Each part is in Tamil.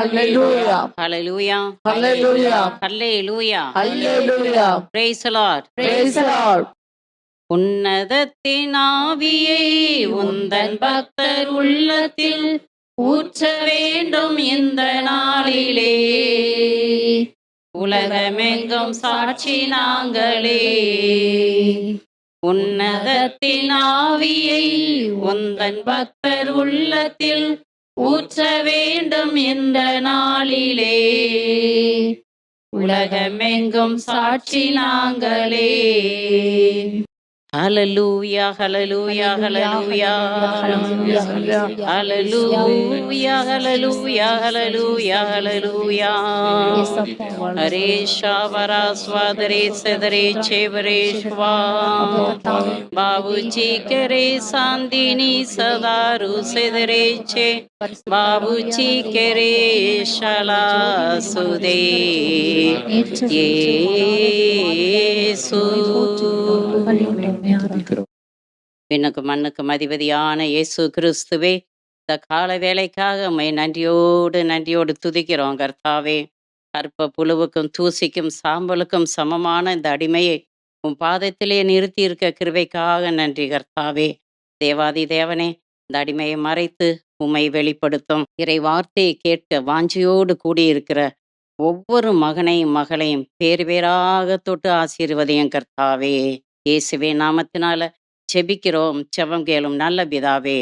Hallelujah. Hallelujah. Hallelujah. Hallelujah. Hallelujah. Praise the Lord. Praise the Lord. உன்னதத்தின் ஆவியை உந்தன் பக்தர் உள்ளத்தில் ஊற்ற வேண்டும் இந்த நாளிலே, உலகமெங்கும் சாட்சி நாங்களே. உன்னதத்தின் ஆவியை உந்தன் பக்தர் உள்ளத்தில் ஊற்ற வேண்டும் இந்த நாளிலே, உலகமெங்கும் சாட்சி நாங்களே. Hallelujah, hallelujah, hallelujah, hallelujah, hallelujah, hallelujah, hallelujah. Hare Shavara Swadare Sedare Chevare Shva Babuji Kere Sandini Sadaru Sedare Che Babuji Kere Shala Sude Yesu. விண்ணுக்கு மண்ணுக்கு அதிபதியான இயேசு கிறிஸ்துவே, இந்த கால வேலைக்காக உம்மை நன்றியோடு துதிக்கிறோம் கர்த்தாவே. கற்ப புழுவுக்கும் தூசிக்கும் சாம்பலுக்கும் சமமான இந்த அடிமையை உன் பாதத்திலே நிறுத்தி இருக்க கிருபைக்காக நன்றி கர்த்தாவே. தேவாதி தேவனே, இந்த அடிமையை மறைத்து உம்மை வெளிப்படுத்தும் இறை வார்த்தையை கேட்க வாஞ்சியோடு கூடியிருக்கிற ஒவ்வொரு மகனையும் மகளையும் பேர் பேராக தொட்டு ஆசீர்வதியும் கர்த்தாவே. இயேசுவே நாமத்தினால ஜெபிக்கிறோம், ஜெபம் கேளும் நல்ல பிதாவே.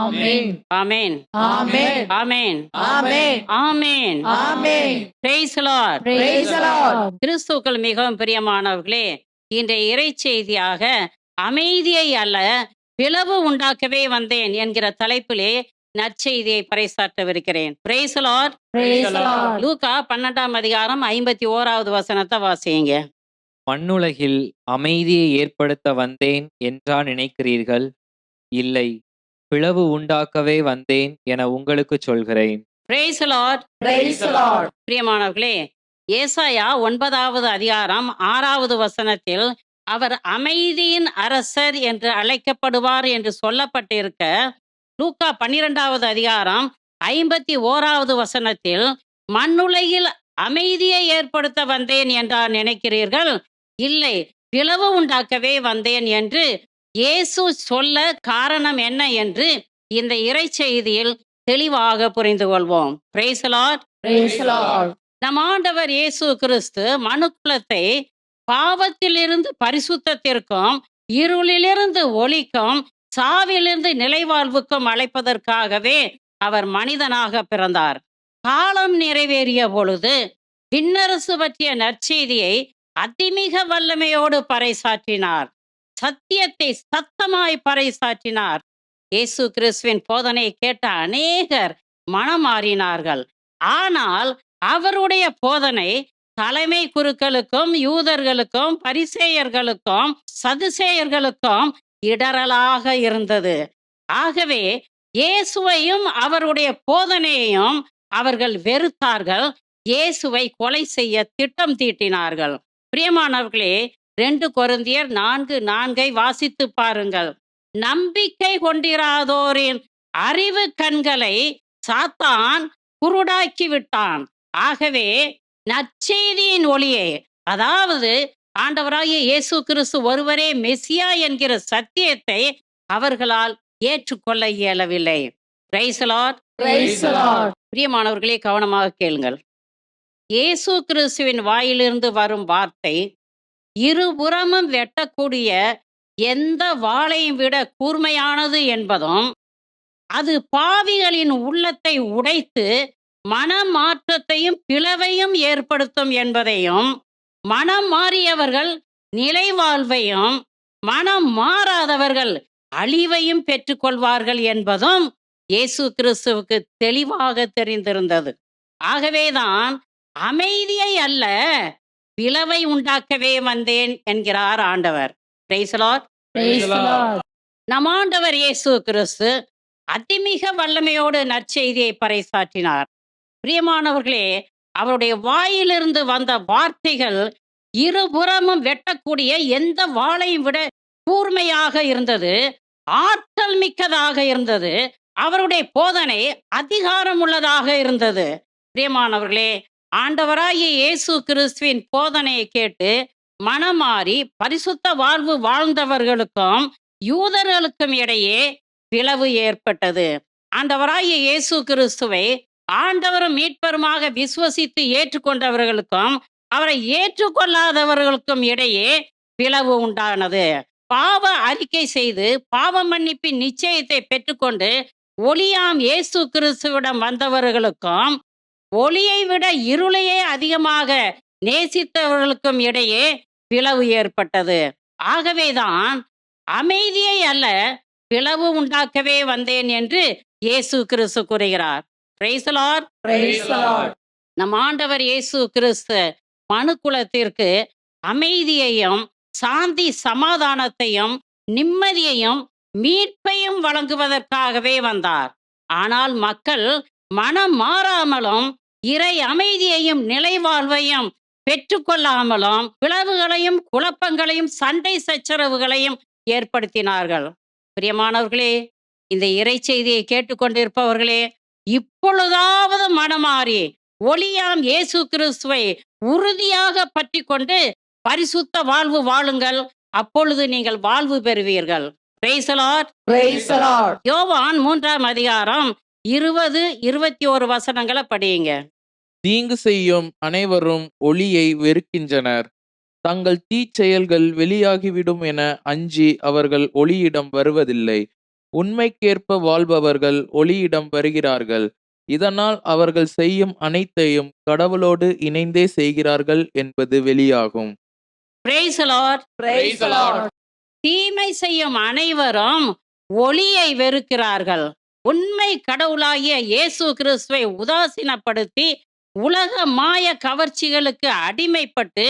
ஆமென். ஆமென். ஆமென். ஆமென். ஆமென். ஆமென். ஆமென். Praise the Lord. Praise the Lord. கிறிஸ்துவுக்குள் மிகவும் பிரியமானவர்களே, இன்றைய இறை செய்தியாக அமைதியை அல்ல பிளவு உண்டாக்கவே வந்தேன் என்கிற தலைப்பிலே நற்செய்தியை பறைசாற்றவிருக்கிறேன். Praise the Lord. Praise the Lord. லூக்கா 12ஆம் அதிகாரம் 51வது வசனத்தை வாசியுங்க. மண்ணுலகில் அமைதியை ஏற்படுத்த வந்தேன் என்றா நினைக்கிறீர்கள்? இல்லை, பிளவு உண்டாக்கவே வந்தேன் என உங்களுக்கு சொல்கிறேன். Praise the Lord. Praise the Lord. பிரியமானவர்களே, ஏசாயா 9வது அதிகாரம் 6வது வசனத்தில் அவர் அமைதியின் அரசர் என்று அழைக்கப்படுவார் என்று சொல்லப்பட்டிருக்க, லூக்கா 12வது அதிகாரம் 51வது வசனத்தில் மண்ணுலகில் அமைதியை ஏற்படுத்த வந்தேன் என்றா நினைக்கிறீர்கள்? இல்லை, பிளவு உண்டாக்கவே வந்தேன் என்று இயேசு சொல்ல காரணம் என்ன என்று இந்த இறை செய்தியில் தெளிவாக புரிந்து கொள்வோம். Praise the Lord. Praise the Lord. நம் ஆண்டவர் இயேசு கிறிஸ்து மனுக்குலத்தை பாவத்திலிருந்து பரிசுத்தத்திற்கும் இருளிலிருந்து ஒளிக்கும் சாவிலிருந்து நிலைவாழ்வுக்கும் அழைப்பதற்காகவே அவர் மனிதனாக பிறந்தார். காலம் நிறைவேறிய பொழுது விண்ணரசு பற்றிய நற்செய்தியை அதிமிக வல்லமையோடு பறைசாற்றினார். சத்தியத்தை சத்தமாய் பறைசாற்றினார். இயேசு கிறிஸ்துவின் போதனை கேட்ட அநேகர் மனமாறினார்கள். ஆனால் அவருடைய போதனை தலைமை குருக்களுக்கும் யூதர்களுக்கும் பரிசேயர்களுக்கும் சதுசேயர்களுக்கும் இடரலாக இருந்தது. ஆகவே இயேசுவையும் அவருடைய போதனையையும் அவர்கள் வெறுத்தார்கள். இயேசுவை கொலை செய்ய திட்டம் தீட்டினார்கள். பிரியமானவர்களே, 2 கொரிந்தியர் 4:4 வாசித்து பாருங்கள். நம்பிக்கை கொண்டிராதோரின் அறிவு கண்களை சாத்தான் குருடாக்கி விட்டான். ஆகவே நற்செய்தியின் ஒளியை, அதாவது ஆண்டவராகிய இயேசு கிறிஸ்து ஒருவரே மெசியா என்கிற சத்தியத்தை அவர்களால் ஏற்றுக்கொள்ள இயலவில்லை. Praise the Lord. Praise the Lord. பிரியமானவர்களே, கவனமாக கேளுங்கள். இயேசு கிறிஸ்துவின் வாயிலிருந்து வரும் வார்த்தை இருபுறமும் வெட்டக்கூடிய எந்த வாளையும் விட கூர்மையானது என்பதும், அது பாவிகளின் உள்ளத்தை உடைத்து மனமாற்றத்தையும் பிளவையும் ஏற்படுத்தும் என்பதையும், மனம் மாறியவர்கள் நிலைவாழ்வையும் மனம் மாறாதவர்கள் அழிவையும் பெற்றுக்கொள்வார்கள் என்பதும் இயேசு கிறிஸ்துவுக்கு தெளிவாக தெரிந்திருந்தது. ஆகவேதான் அமைதியை அல்ல பிளவை உண்டாக்கவே வந்தேன் என்கிறார் ஆண்டவர். Praise the Lord. Praise the Lord. நம் ஆண்டவர் இயேசு கிறிஸ்து அதிமிக வல்லமையோடு நற்செய்தியை பறைசாற்றினார். பிரியமானவர்களே, அவருடைய வாயிலிருந்து வந்த வார்த்தைகள் இருபுறமும் வெட்டக்கூடிய எந்த வாளையும் விட கூர்மையாக இருந்தது, ஆற்றல் மிக்கதாக இருந்தது. அவருடைய போதனை அதிகாரம் உள்ளதாக இருந்தது. பிரியமானவர்களே, ஆண்டவராகிய இயேசு கிறிஸ்துவின் போதனையை கேட்டு மனமாறி பரிசுத்த வாழ்வு வாழ்ந்தவர்களுக்கும் யூதர்களுக்கும் இடையே பிளவு ஏற்பட்டது. ஆண்டவராகிய இயேசு கிறிஸ்துவை ஆண்டவரும் மீட்பருமாக விசுவசித்து ஏற்றுக்கொண்டவர்களுக்கும் அவரை ஏற்றுக்கொள்ளாதவர்களுக்கும் இடையே பிளவு உண்டானது. பாவ அறிக்கை செய்து பாவ மன்னிப்பின் நிச்சயத்தை பெற்றுக்கொண்டு ஒளியாம் இயேசு கிறிஸ்துவிடம் வந்தவர்களுக்கும் ஒளியை விட இருளையே அதிகமாக நேசித்தவர்களுக்கும் இடையே பிளவு ஏற்பட்டது. ஆகவேதான் அமைதியை அல்ல பிளவு உண்டாக்கவே வந்தேன் என்று இயேசு கிறிஸ்து கூறுகிறார். Praise the Lord. Praise the Lord. நம் ஆண்டவர் இயேசு கிறிஸ்து மனுக்குலத்திற்கு அமைதியையும் சாந்தி சமாதானத்தையும் நிம்மதியையும் மீட்பையும் வழங்குவதற்காகவே வந்தார். ஆனால் மக்கள் மனம் மாறாமலும் இறை அமைதியையும் நிலைவாழ்வையும் பெற்றுக்கொள்ளாமலும் பிளவுகளையும் குழப்பங்களையும் சண்டை சச்சரவுகளையும் ஏற்படுத்தினார்கள். பிரியமானவர்களே, இந்த இறை செய்தியை கேட்டுக்கொண்டிருப்பவர்களே, இப்பொழுதாவது மனமாறி ஒளியாம் இயேசு கிறிஸ்துவை உறுதியாக பற்றி கொண்டு பரிசுத்த வாழ்வு வாழுங்கள். அப்பொழுது நீங்கள் வாழ்வு பெறுவீர்கள். Praise the Lord. Praise the Lord. யோவான் 3ஆம் அதிகாரம் 20, 21 வசனங்களை படியுங்க. தீங்கு செய்யும் அனைவரும் ஒளியை வெறுக்கின்றனர். தங்கள் தீச்செயல்கள் வெளியாகிவிடும் என அஞ்சி அவர்கள் ஒளியிடம் வருவதில்லை. உண்மைக்கேற்ப வாழ்பவர்கள் ஒளியிடம் வருகிறார்கள். இதனால் அவர்கள் செய்யும் அனைத்தையும் கடவுளோடு இணைந்தே செய்கிறார்கள் என்பது வெளியாகும். Praise the Lord. Praise the Lord. தீமை செய்யும் அனைவரும் ஒளியை வெறுக்கிறார்கள். உண்மை கடவுளாகிய இயேசு கிறிஸ்துவை உதாசீனப்படுத்தி உலக மாய கவர்ச்சிகளுக்கு அடிமைப்பட்டு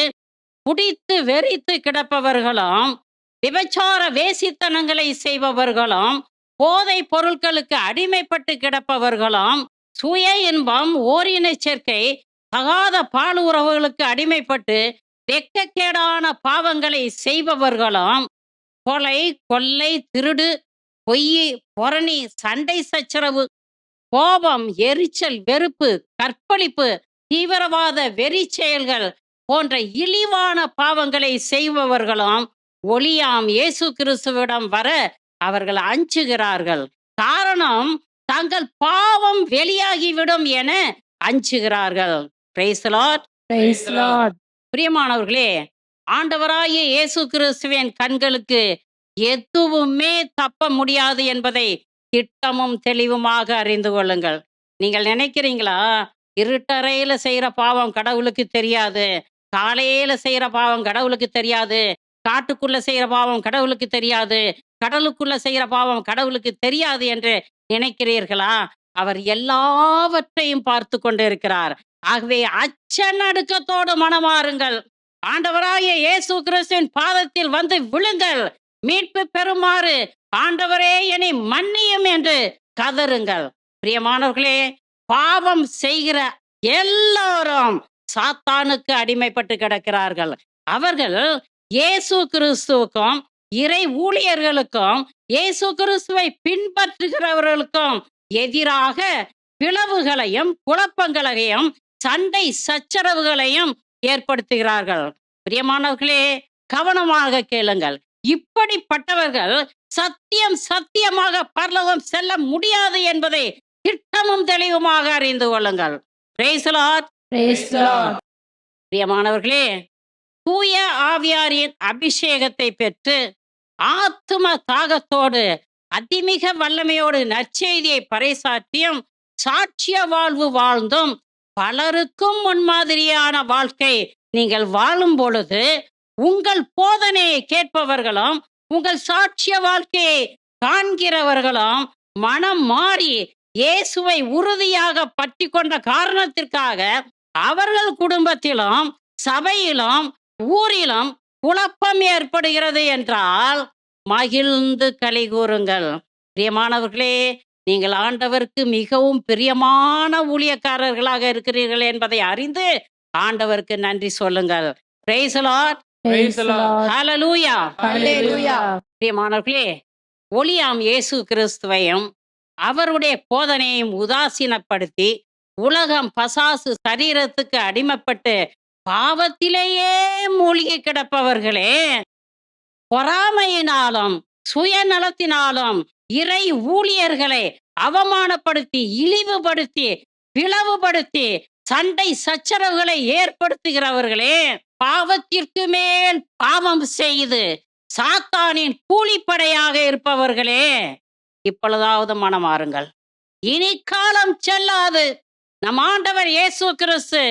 குடித்து வெறித்து கிடப்பவர்களும் விபச்சார வேசித்தனங்களை செய்பவர்களும் போதை பொருட்களுக்கு அடிமைப்பட்டு கிடப்பவர்களும் சுய இன்பம் ஓரின சேர்க்கை தகாத பால் உறவுகளுக்கு அடிமைப்பட்டு வெட்கக்கேடான பாவங்களை செய்பவர்களும் கொலை கொள்ளை திருடு பொய் பொரணி சண்டை சச்சரவு கோபம் எரிச்சல் வெறுப்பு கற்பழிப்பு தீவிரவாத வெறி செயல்கள் போன்ற இழிவான பாவங்களை செய்பவர்களும் ஒளியாம் இயேசு கிறிஸ்துவிடம் வர அவர்கள் அஞ்சுகிறார்கள். காரணம், தங்கள் பாவம் வெளியாகிவிடும் என அஞ்சுகிறார்கள். Praise the Lord. Praise the Lord. பிரியமானவர்களே, ஆண்டவராகிய இயேசு கிறிஸ்துவின் கண்களுக்கு எதுவுமே தப்ப முடியாது என்பதை திட்டமும் தெளிவுமாக அறிந்து கொள்ளுங்கள். நீங்கள் நினைக்கிறீங்களா, இருட்டறையில செய்யற பாவம் கடவுளுக்கு தெரியாது, காலையில செய்யற பாவம் கடவுளுக்கு தெரியாது, காட்டுக்குள்ள செய்யற பாவம் கடவுளுக்கு தெரியாது, கடலுக்குள்ள செய்யற பாவம் கடவுளுக்கு தெரியாது என்று நினைக்கிறீர்களா? அவர் எல்லாவற்றையும் பார்த்து கொண்டிருக்கிறார். ஆகவே அச்ச நடுக்கத்தோடு மனமாறுங்கள். ஆண்டவராகிய இயேசு கிறிஸ்துவின் பாதத்தில் வந்து விழுங்கள். மீட்பு பெறுமாறு ஆண்டவரே என்னை மன்னியும் என்று கதறுங்கள். பிரியமானவர்களே, பாவம் செய்கிற எல்லாரும் சாத்தானுக்கு அடிமைப்பட்டு கிடக்கிறார்கள். அவர்கள் இயேசு கிறிஸ்துவுக்கும் இறை ஊழியர்களுக்கும் இயேசு கிறிஸ்துவை பின்பற்றுகிறவர்களுக்கும் எதிராக பிளவுகளையும் குழப்பங்களையும் சண்டை சச்சரவுகளையும் ஏற்படுத்துகிறார்கள். பிரியமானவர்களே, கவனமாக கேளுங்கள். இப்படிப்பட்டவர்கள் சத்தியம் சத்தியமாக பரலோகம் செல்ல முடியாது என்பதை திட்டமும் தெளிவுமாக அறிந்து கொள்ளுங்கள். Praise the Lord. Praise the Lord. பிரியமானவர்களே, தூய ஆவியாரின் அபிஷேகத்தை பெற்று ஆத்தும தாகத்தோடு அதிமிக வல்லமையோடு நற்செய்தியை பறைசாற்றியும் சாட்சிய வாழ்வு வாழ்ந்தும் பலருக்கும் முன்மாதிரியான வாழ்க்கை நீங்கள் வாழும் பொழுது உங்கள் போதனையை கேட்பவர்களும் உங்கள் சாட்சிய வாழ்க்கையை காண்கிறவர்களும் மனம் மாறி இயேசுவை உறுதியாக பற்றி கொண்ட காரணத்திற்காக அவர்கள் குடும்பத்திலும் சபையிலும் ஊரிலும் குழப்பம் ஏற்படுகிறது என்றால் மகிழ்ந்து களி கூறுங்கள். பிரியமானவர்களே, நீங்கள் ஆண்டவருக்கு மிகவும் பிரியமான ஊழியக்காரர்களாக இருக்கிறீர்கள் என்பதை அறிந்து ஆண்டவருக்கு நன்றி சொல்லுங்கள். Praise the Lord. Praise the Lord. Hallelujah. Hallelujah. பிரியமானவர்களே, ஒளியாம் இயேசு கிறிஸ்துவையும் அவருடைய போதனையையும் உதாசீனப்படுத்தி உலகம், பசாசு, சரீரத்துக்கு அடிமைப்பட்டு பாவத்திலேயே மூழ்கி கிடப்பவர்களே, பொறாமையினாலும் சுயநலத்தினாலும் இறை ஊழியர்களை அவமானப்படுத்தி, இழிவுபடுத்தி, பிளவுபடுத்தி, சண்டை சச்சரவுகளை ஏற்படுத்துகிறவர்களே, பாவத்திற்கு மேல் பாவம் செய்து சாத்தானின் கூலிப்படையாக இருப்பவர்களே, இப்பொழுதாவது மனமாறுங்கள். இனி காலம் செல்லாது. நம் ஆண்டவர் இயேசு கிறிஸ்து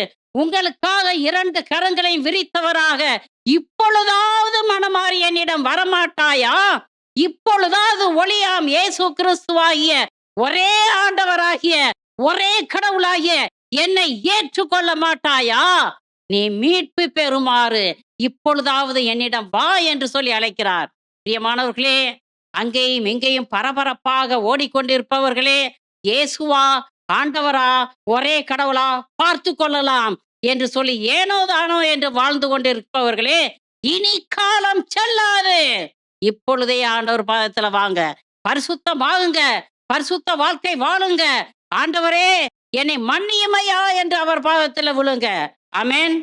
உங்களுக்காக 2 கரங்களையும் விரித்தவராக, இப்பொழுதாவது மனமாறி என்னிடம் வரமாட்டாயா? இப்பொழுதாவது ஒளியாம் இயேசு கிறிஸ்துவாகிய ஒரே ஆண்டவராகிய ஒரே கடவுளாகிய என்னை ஏற்றுக்கொள்ள மாட்டாயா? நீ மீட்பு பெறுமாறு இப்பொழுதாவது என்னிடம் வா என்று சொல்லி அழைக்கிறார். பிரியமானவர்களே, அங்கேயும் இங்கேயும் பரபரப்பாக ஓடிக்கொண்டிருப்பவர்களே, இயேசுவா, ஆண்டவரா, ஒரே கடவுளா, பார்த்து கொள்ளலாம் என்று சொல்லி ஏனோ தானோ என்று வாழ்ந்து கொண்டிருப்பவர்களே, இனி காலம் செல்லாது. இப்பொழுதே ஆண்டவர் பாதத்துல வாங்க, பரிசுத்தமாகுங்க, பரிசுத்த வாழ்க்கை வாழுங்க. ஆண்டவரே, என்னை மன்னியுமையா என்று அவர் பாதத்துல விழுங்க. ஆமென்.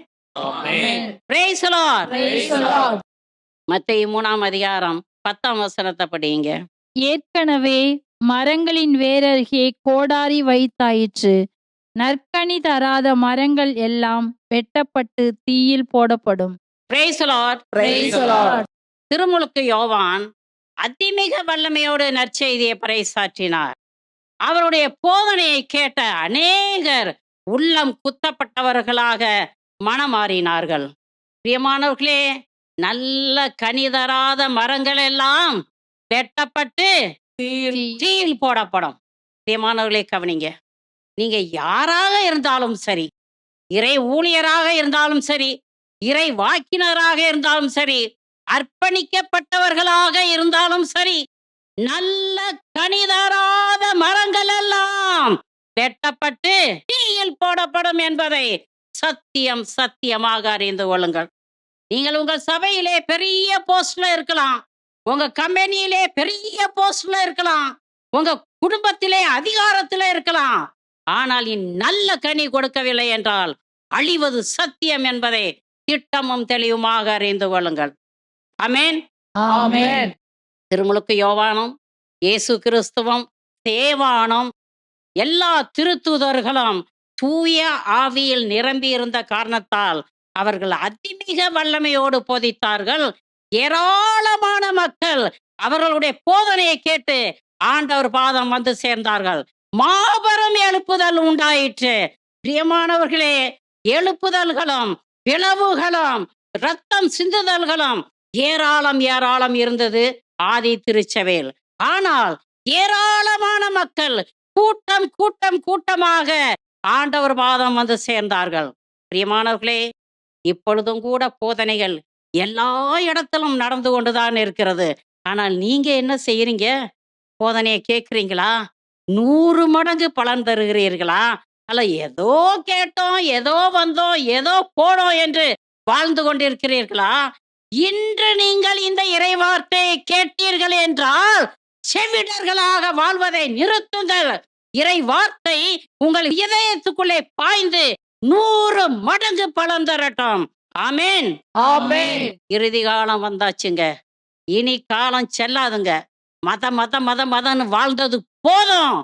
Praise the Lord. Praise the Lord. மத்தேயு 3ஆம் அதிகாரம் 10ஆம் வசனத்தை படியுங்க. ஏற்கனவே மரங்களின் வேரருகே கோடாரி வைத்தாயிற்று. நற்கனி தராத மரங்கள் எல்லாம் வெட்டப்பட்டு தீயில் போடப்படும். Praise the Lord. Praise the Lord. திருமுழுக்கு யோவான் அதிமிக வல்லமையோடு நற்செய்தியை பறைசாற்றினார். அவருடைய போதனையை கேட்ட அநேகர் உள்ளம் குத்தப்பட்டவர்களாக மனமாறினார்கள். பிரியமானவர்களே, நல்ல கனி தராத மரங்கள் எல்லாம் வெட்டப்பட்டு தீயில் போடப்படும். பிரியமானவர்களே, கவனிங்க. நீங்க யாராக இருந்தாலும் சரி, இறை ஊழியராக இருந்தாலும் சரி, இறை வாக்கினராக இருந்தாலும் சரி, அர்ப்பணிக்கப்பட்டவர்களாக இருந்தாலும் சரி, நல்ல கனி தராத மரங்கள் எல்லாம் வெட்டப்பட்டு தீயில் போடப்படும் என்பதை சத்தியம் சத்தியமாக அறிந்து கொள்ளுங்கள். நீங்கள் உங்கள் சபையிலே பெரிய போஸ்ட்ல இருக்கலாம், உங்க கம்பெனியிலே பெரிய போஸ்ட்ல இருக்கலாம், உங்க குடும்பத்திலே அதிகாரத்திலே இருக்கலாம். ஆனால் நல்ல கனி கொடுக்கவில்லை என்றால் அழிவது சத்தியம் என்பதை திட்டமும் தெளிவுமாக அறிந்து கொள்ளுங்கள். ஆமென். ஆமென். திருமுழுக்கு யோவானும் இயேசு கிறிஸ்துவும் தேவானும் எல்லா திருத்தூதர்களும் தூய ஆவியில் நிரம்பி இருந்த காரணத்தால் அவர்கள் அதிமிக வல்லமையோடு போதித்தார்கள். ஏராளமான மக்கள் அவர்களுடைய போதனையை கேட்டு ஆண்டவர் பாதம் வந்து சேர்ந்தார்கள். மாபெரும் எழுப்புதல் உண்டாயிற்று. பிரியமானவர்களே, எழுப்புதல்களும் பிளவுகளும் இரத்தம் சிந்துதல்களும் ஏராளம் ஏராளம் இருந்தது ஆதி திருச்சபையில். ஆனால் ஏராளமான மக்கள் கூட்டம் கூட்டம் கூட்டமாக ஆண்டவர் பாதம் வந்து சேர்ந்தார்கள். பிரியமானவர்களே, இப்பொழுதும் கூட போதனைகள் எல்லா இடத்திலும் நடந்து கொண்டுதான் இருக்கிறது. ஆனால் நீங்க என்ன செய்யறீங்க? போதனையை கேட்குறீங்களா? 100 மடங்கு பலன் தருகிறீர்களா? அல்ல ஏதோ கேட்டோம், ஏதோ வந்தோம், ஏதோ போனோம் என்று வாழ்ந்து கொண்டிருக்கிறீர்களா? இன்று நீங்கள் இந்த இறைவார்த்தையை கேட்டீர்கள் என்றால் செவிடர்களாக வாழ்வதை நிறுத்துங்கள். இறை வார்த்தை உங்கள் இதயத்துக்குள்ளே பாய்ந்து 100 மடங்கு பலன் தரட்டும். ஆமென். ஆமென். இறுதி காலம் வந்தாச்சுங்க. இனி காலம் செல்லாதுங்க. மதன்னு வாழ்ந்தது போதும்.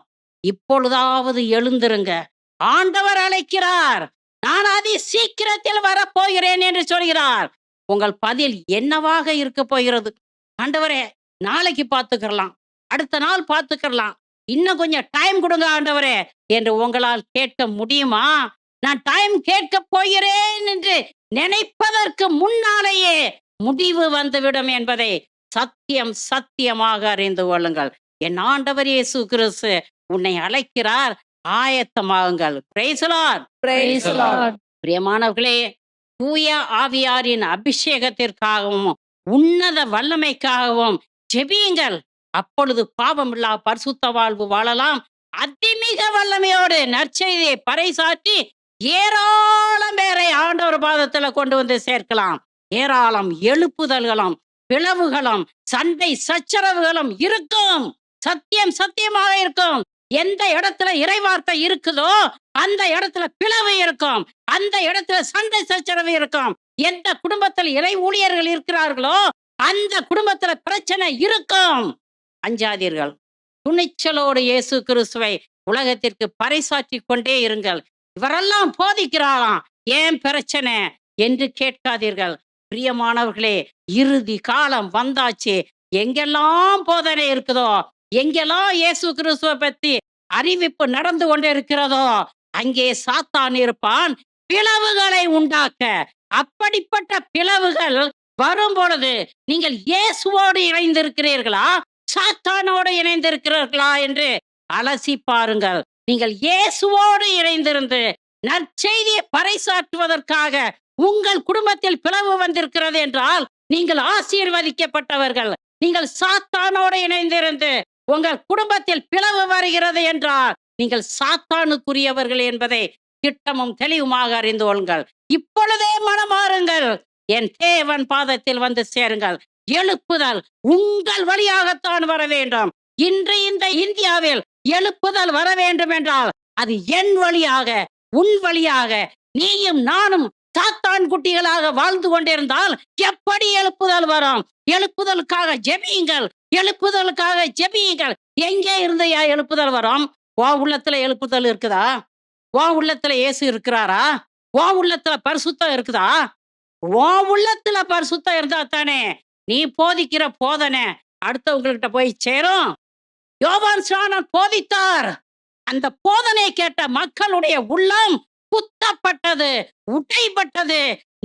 இப்பொழுதாவது எழுந்திருங்க. ஆண்டவர் அழைக்கிறார். நான் அதி சீக்கிரத்தில் வரப்போகிறேன் என்று சொல்கிறார். உங்கள் பதில் என்னவாக இருக்க போகிறது? ஆண்டவரே, நாளைக்கு பார்த்துக்கலாம், அடுத்த நாள் பார்த்துக்கலாம், இன்னும் கொஞ்சம் டைம் கொடுங்க ஆண்டவரே என்று உங்களால் கேட்க முடியுமா? நான் டைம் கேட்க போகிறேன் என்று நினைப்பதற்கு முன்னாலேயே முடிவு வந்துவிடும் என்பதை சத்தியம் சத்தியமாக அறிந்து கொள்ளுங்கள். என் ஆண்டவர் இயேசு கிறிஸ்து உன்னை அழைக்கிறார். ஆயத்தமாகுங்கள். Praise the Lord. Praise the Lord. பிரியமானவர்களே, தூய ஆவியாரின் அபிஷேகத்திற்காகவும் உன்னத வல்லமைக்காகவும் ஜெபியுங்கள். அப்பொழுது பாவமில்லா பரிசுத்த வாழ்வு வாழலாம். அதிமிக வல்லமையோடு நற்செய்தியை பறைசாற்றி ஏராளம் பேரை ஆண்டவர் பாதத்துல கொண்டு வந்து சேர்க்கலாம். ஏராளம் எழுப்புதல்களும் பிளவுகளும் சண்டை சச்சரவுகளும் இருக்கும். சத்தியம் சத்தியமாக இருக்கும். எந்த இடத்துல இறைவார்த்தை இருக்குதோ அந்த இடத்துல பிளவு இருக்கும், அந்த இடத்துல சண்டை சச்சரவு இருக்கும். எந்த குடும்பத்தில் இறை ஊழியர்கள் இருக்கிறார்களோ அந்த குடும்பத்துல பிரச்சனை இருக்கும். அஞ்சாதீர்கள். துணிச்சலோடு இயேசு கிறிஸ்துவை உலகத்திற்கு பறைசாற்றி கொண்டே இருங்கள். இவரெல்லாம் போதிக்கிறாராம், ஏன் பிரச்சனை என்று கேட்காதீர்கள். பிரியமானவர்களே, இறுதி காலம் வந்தாச்சு. எங்கெல்லாம் போதனை இருக்குதோ, எங்கெல்லாம் இயேசு கிறிஸ்துவை பத்தி அறிவிப்பு நடந்து கொண்டே இருக்கிறதோ அங்கே சாத்தான் இருப்பான், பிளவுகளை உண்டாக்க. அப்படிப்பட்ட பிளவுகள் வரும் பொழுது நீங்கள் இயேசுவோடு இணைந்திருக்கிறீர்களா, சாத்தானோடு இணைந்திருக்கிறீர்களா என்று அலசி பாருங்கள். நீங்கள் இயேசுவோடு இணைந்திருந்து நற்செய்தியை பறைசாற்றுவதற்காக உங்கள் குடும்பத்தில் பிளவு வந்திருக்கிறது என்றால் நீங்கள் ஆசீர்வதிக்கப்பட்டவர்கள். நீங்கள் சாத்தானோடு இணைந்திருந்து உங்கள் குடும்பத்தில் பிளவு வருகிறது என்றால் நீங்கள் சாத்தானுக்குரியவர்கள் என்பதை திட்டமும் தெளிவுமாக அறிந்து கொள்ளுங்கள். இப்பொழுதே மனமாறுங்கள், என் தேவன் பாதத்தில் வந்து சேருங்கள். எழுப்புதல் உங்கள் வழியாகத்தான் வர வேண்டும். இன்று இந்த இந்தியாவில் எழுப்புதல் வர வேண்டும் என்றால் அது என் வழியாக, உன் வழியாக. நீயும் நானும் சாத்தான் குட்டிகளாக வாழ்ந்து கொண்டிருந்தால் எப்படி எழுப்புதல் வரும்? எழுப்புதலுக்காக ஜெபியுங்கள், எழுப்புதலுக்காக ஜெபியுங்கள். எங்கே இருந்தையா எழுப்புதல் வரும்? உன் உள்ளத்துல எழுப்புதல் இருக்குதா? உன் உள்ளத்துல இயேசு இருக்கிறாரா? உன் உள்ளத்துல பரிசுத்தம் இருக்குதா? உன் உள்ளத்துல பரிசுத்தம் இருந்தா தானே நீ போதிக்கிற போதனை அடுத்தவங்ககிட்ட போய் சேரும். யோவான் ஸ்நானன் போதித்தார், அந்த போதனை கேட்ட மக்களுடைய உள்ளம் குத்தப்பட்டது, உடைப்பட்டது,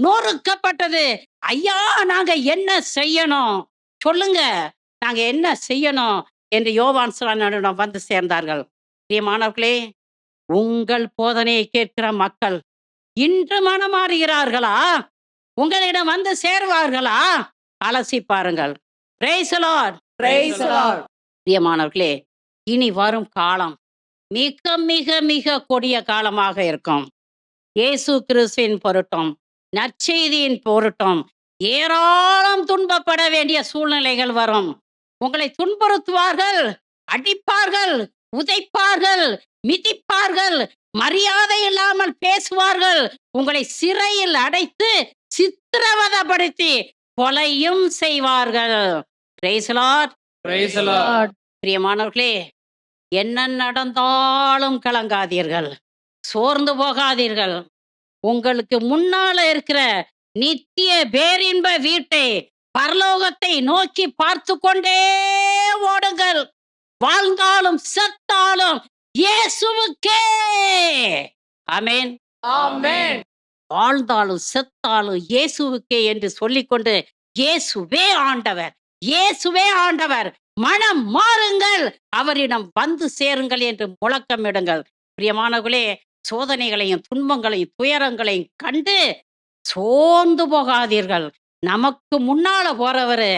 நொறுக்கப்பட்டது. ஐயா, நாங்க என்ன செய்யணும் சொல்லுங்க, நாங்க என்ன செய்யணும் என்று யோவான் ஸ்நானனிடம் வந்து சேர்ந்தார்கள். பிரியமானவர்களே, உங்கள் போதனையை கேட்கிற மக்கள் இன்று மனமாறுகிறார்களா? உங்களிடம் வந்து சேருவார்களா? அலசி பாருங்கள். Price the Lord. Praise the Lord. பிரியமானவர்களே, இனி வரும் காலம் மிக மிக மிக கொடிய காலமாக இருக்கும். இயேசு கிறிஸ்துவின் பொருட்டும் நற்செய்தியின் பொருட்டும் ஏராளம் துன்பப்பட வேண்டிய சூழ்நிலைகள் வரும். உங்களை துன்புறுத்துவார்கள், அடிப்பார்கள், உதைப்பார்கள், மிதிப்பார்கள், மரியாதை இல்லாமல் பேசுவார்கள், உங்களை சிறையில் அடைத்து சித்திரவதைப்படுத்தி கொலையும் செய்வார்கள். Praise the Lord. Praise the Lord. Lord. பிரியமானவர்களே, என்ன நடந்தாலும் கலங்காதீர்கள், சோர்ந்து போகாதீர்கள். உங்களுக்கு முன்னால இருக்கிற நித்திய பேரின்ப வீட்டை, பரலோகத்தை நோக்கி பார்த்து கொண்டே ஓடுங்கள். வாழ்ந்தாலும் செத்தாலும் இயேசுவுக்கே. ஆமென். Amen. வாழ்ந்தாலும் செத்தாலும் இயேசுவுக்கே என்று சொல்லிக்கொண்டு இயேசுவே ஆண்டவர், இயேசுவே ஆண்டவர், மனம் மாறுங்கள், அவரிடம் வந்து சேருங்கள் என்று முழக்கமிடுங்கள். பிரியமானவர்களே, சோதனைகளையும் துன்பங்களையும் துயரங்களையும் கண்டு சோர்ந்து போகாதீர்கள். நமக்கு முன்னால போறவரு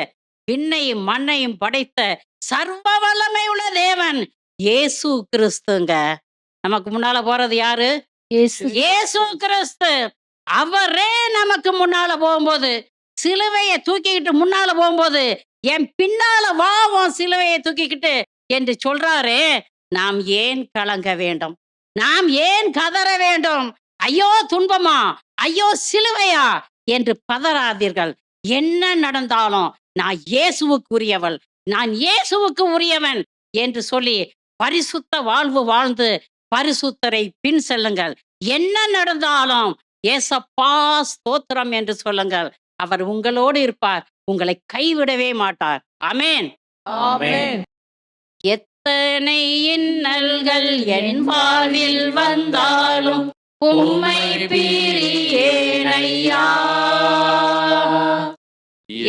விண்ணையும் மண்ணையும் படைத்த சர்வ வல்லமை உள்ள தேவன் இயேசு கிறிஸ்துங்க. நமக்கு முன்னால போறது யாரு? இயேசு. இயேசு கிறிஸ்து. அவரே நமக்கு முன்னால போகும்போது, சிலுவையை தூக்கிக்கிட்டு முன்னால போகும்போது, என் பின்னால வா உன் சிலுவையை தூக்கிக்கிட்டு என்று சொல்றாரே, நாம் ஏன் கலங்க வேண்டும்? நாம் ஏன் கதற வேண்டும்? ஐயோ துன்பமா, ஐயோ சிலுவையா என்று பதறாதீர்கள். என்ன நடந்தாலும் நான் இயேசுவுக்குரியவள், நான் இயேசுவுக்கு உரியவன் என்று சொல்லி பரிசுத்த வாழ்வு வாழ்ந்து பரிசுத்தரை பின் செல்லுங்கள். என்ன நடந்தாலும் ஏசப்பா ஸ்தோத்திரம் என்று சொல்லுங்கள். அவர் உங்களோடு இருப்பார், உங்களை கைவிடவே மாட்டார். ஆமென். Amen. எத்தனை இன்னல்கள் என் வாழ்வில் வந்தாலும் உம்மை பிரியேனையா.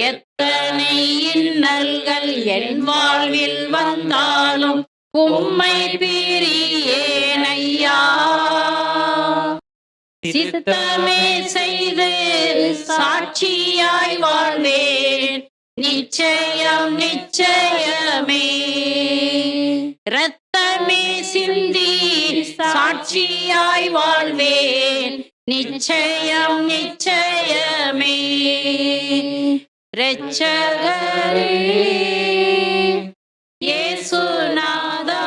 எத்தனை இன்னல்கள் என் வாழ்வில் வந்தாலும் உம்மை பிரியேனையா. சித்தமே செய்து சாட்சியாய் வாழ்வேன், நிச்சயம் நிச்சயமே. இரத்தமே சிந்தி சாட்சியாய் வாழ்வேன், நிச்சயம் நிச்சயமே. இரட்சகரே இயேசுநாதா,